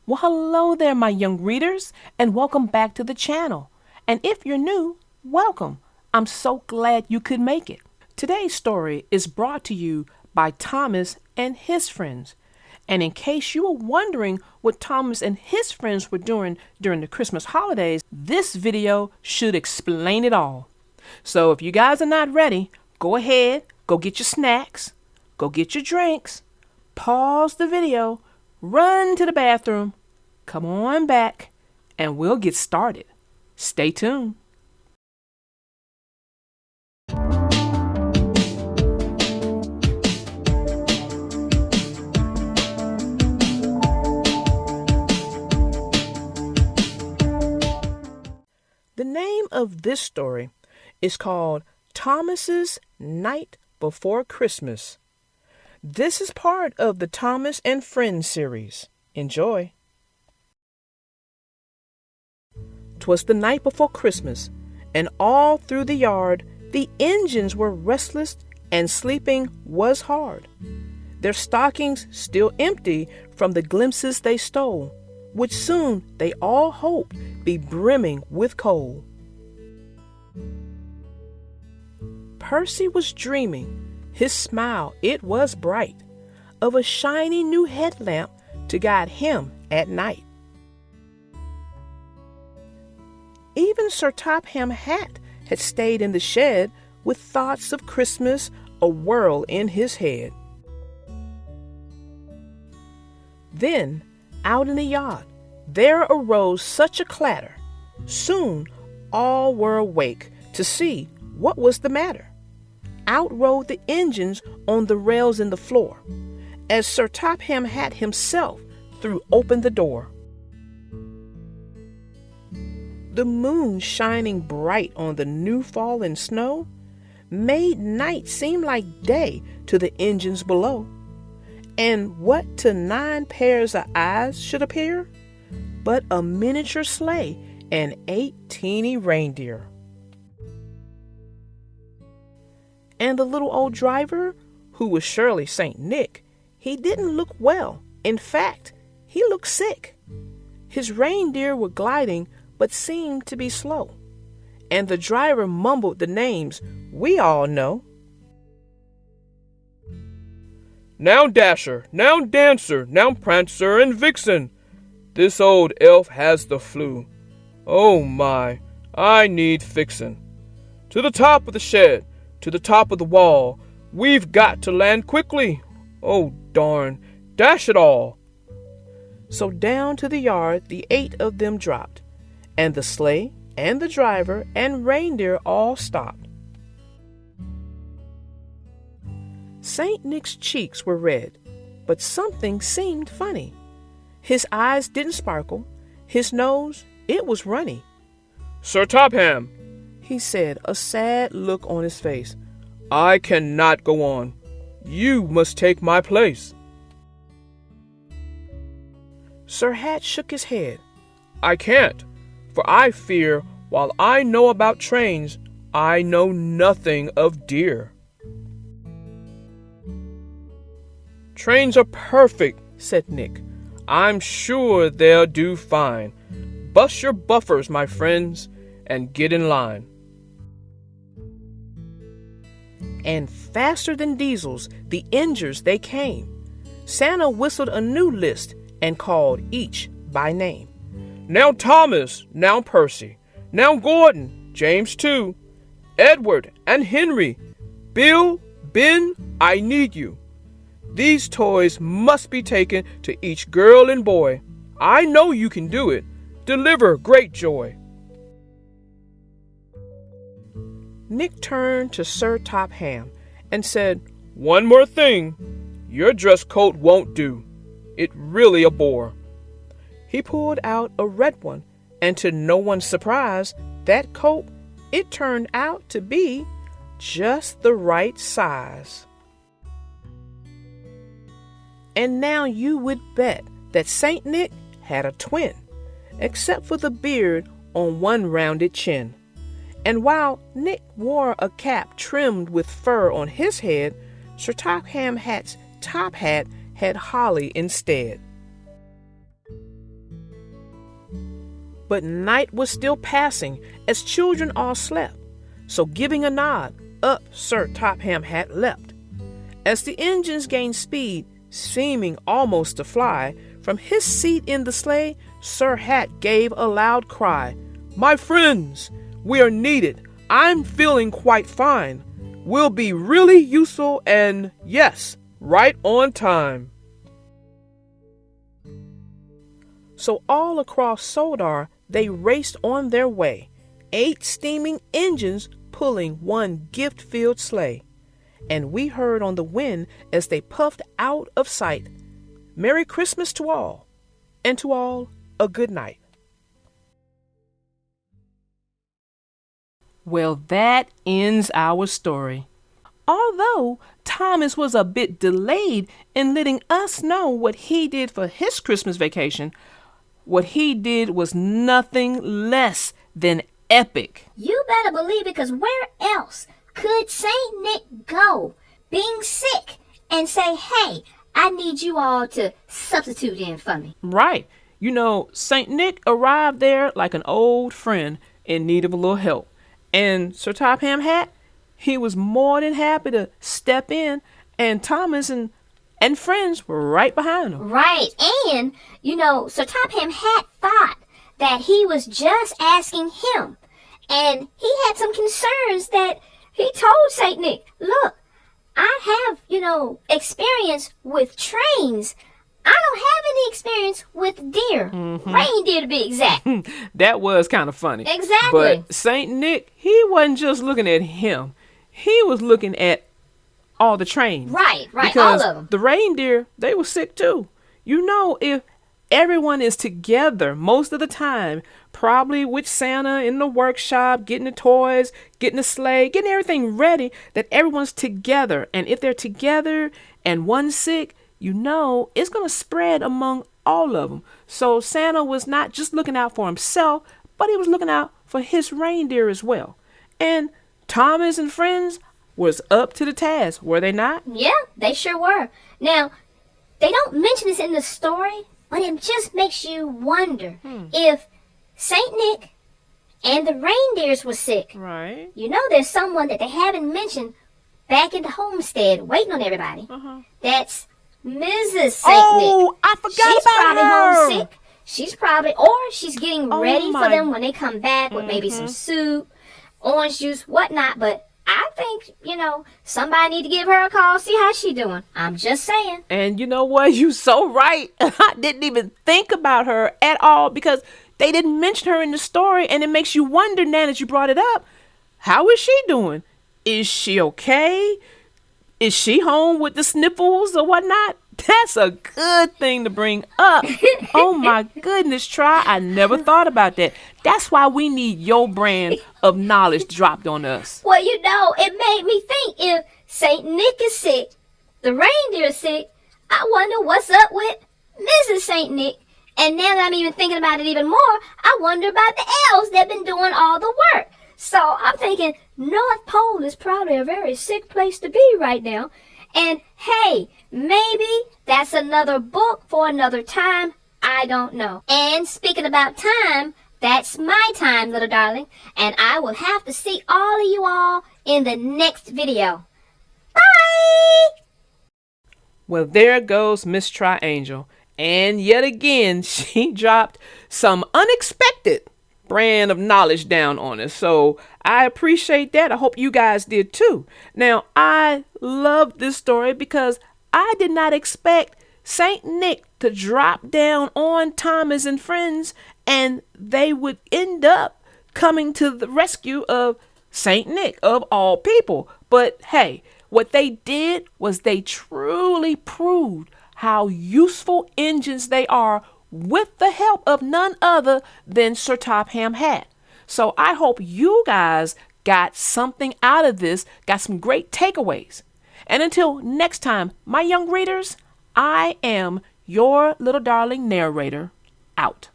Well, hello there, my young readers, and welcome back to the channel. And if you're new, welcome. I'm so glad you could make it. Today's story is brought to you by Thomas and his friends. And in case you were wondering what Thomas and his friends were doing during the Christmas holidays, this video should explain it all. So if you guys are not ready, go ahead, go get your snacks, go get your drinks, pause the video, run to the bathroom, come on back, and we'll get started. Stay tuned. The name of this story is called Thomas's Night Before Christmas. This is part of the Thomas and Friends series. Enjoy. 'Twas the night before Christmas, and all through the yard the engines were restless and sleeping was hard. Their stockings still empty from the glimpses they stole, which soon they all hoped be brimming with coal. Percy was dreaming, his smile it was bright, of a shiny new headlamp to guide him at night. Even Sir Topham Hat had stayed in the shed with thoughts of Christmas a whirl in his head. Then, out in the yard, there arose such a clatter. Soon all were awake to see what was the matter. Out rode the engines on the rails in the floor, as Sir Topham Hat himself threw open the door. The moon shining bright on the new fallen snow made night seem like day to the engines below. And what to 9 pairs of eyes should appear but a miniature sleigh and 8 teeny reindeer. And the little old driver, who was surely Saint Nick, he didn't look well. In fact, he looked sick. His reindeer were gliding but seemed to be slow, and the driver mumbled the names we all know. Now Dasher, now Dancer, now Prancer and Vixen. This old elf has the flu. Oh my, I need fixin'. To the top of the shed, to the top of the wall, we've got to land quickly. Oh darn, dash it all. So down to the yard the 8 of them dropped, and the sleigh and the driver and reindeer all stopped. Saint Nick's cheeks were red, but something seemed funny. His eyes didn't sparkle, his nose, it was runny. Sir Topham, he said, a sad look on his face, I cannot go on. You must take my place. Sir Hat shook his head. I can't, for I fear while I know about trains, I know nothing of deer. Trains are perfect, said Nick. I'm sure they'll do fine. Bust your buffers, my friends, and get in line. And faster than diesels, the engines they came. Santa whistled a new list and called each by name. Now Thomas, now Percy, now Gordon, James too, Edward and Henry, Bill, Ben, I need you. These toys must be taken to each girl and boy. I know you can do it. Deliver great joy. Nick turned to Sir Topham and said, One more thing. Your dress coat won't do. It really a bore. He pulled out a red one, and to no one's surprise, that coat, it turned out to be just the right size. And now you would bet that Saint Nick had a twin, except for the beard on one rounded chin. And while Nick wore a cap trimmed with fur on his head, Sir Topham Hat's top hat had holly instead. But night was still passing as children all slept. So giving a nod, up Sir Topham Hat leapt. As the engines gained speed, seeming almost to fly, from his seat in the sleigh, Sir Hat gave a loud cry. "My friends, we are needed. I'm feeling quite fine. We'll be really useful and, yes, right on time." So all across Sodar they raced on their way, 8 steaming engines pulling one gift-filled sleigh. And we heard on the wind as they puffed out of sight, "Merry Christmas to all, and to all a good night." Well, that ends our story. Although Thomas was a bit delayed in letting us know what he did for his Christmas vacation, what he did was nothing less than epic. You better believe it, because where else could Saint Nick go being sick and say, "Hey, I need you all to substitute in for me"? Right. You know, Saint Nick arrived there like an old friend in need of a little help. And Sir Topham Hat, he was more than happy to step in, and Thomas and friends were right behind him. Right. And, Sir Topham Hat thought that he was just asking him. And he had some concerns that he told Saint Nick, "Look, I have, experience with trains. I don't have any experience with deer. Reindeer to be exact." That was kind of funny. Exactly. But Saint Nick, he wasn't just looking at him. He was looking at all the trains. Right, because all of them. The reindeer, they were sick too. If everyone is together most of the time, probably with Santa in the workshop, getting the toys, getting the sleigh, getting everything ready, that everyone's together. And if they're together and one's sick, it's going to spread among all of them. So Santa was not just looking out for himself, but he was looking out for his reindeer as well. And Thomas and friends was up to the task, were they not? Yeah, they sure were. Now, they don't mention this in the story, but it just makes you wonder if Saint Nick and the reindeers were sick. Right. There's someone that they haven't mentioned back in the homestead waiting on everybody. That's Mrs. Saint Nick. Oh, I forgot She's about probably her. homesick. She's getting ready for them when they come back with maybe some soup, orange juice, whatnot. But I think, somebody need to give her a call, see how she doing. I'm just saying. And you know what? You so right. I didn't even think about her at all because they didn't mention her in the story. And it makes you wonder now that you brought it up. How is she doing? Is she okay? Is she home with the sniffles or whatnot? That's a good thing to bring up. Oh my goodness, Try. I never thought about that. That's why we need your brand of knowledge dropped on us. Well, it made me think, if Saint Nick is sick, the reindeer is sick, I wonder what's up with Mrs. Saint Nick. And now that I'm even thinking about it even more, I wonder about the elves that been doing all the work. So I'm thinking North Pole is probably a very sick place to be right now. And hey, maybe that's another book for another time. I don't know. And speaking about time, that's my time, little darling. And I will have to see all of you all in the next video. Bye! Well, there goes Miss Triangel. And yet again, she dropped some unexpected brand of knowledge down on us. So I appreciate that. I hope you guys did too. Now, I love this story because I did not expect Saint Nick to drop down on Thomas and friends and they would end up coming to the rescue of Saint Nick of all people. But hey, what they did was they truly proved how useful engines they are with the help of none other than Sir Topham Hat. So I hope you guys got something out of this, got some great takeaways. And until next time, my young readers, I am your little darling narrator, out.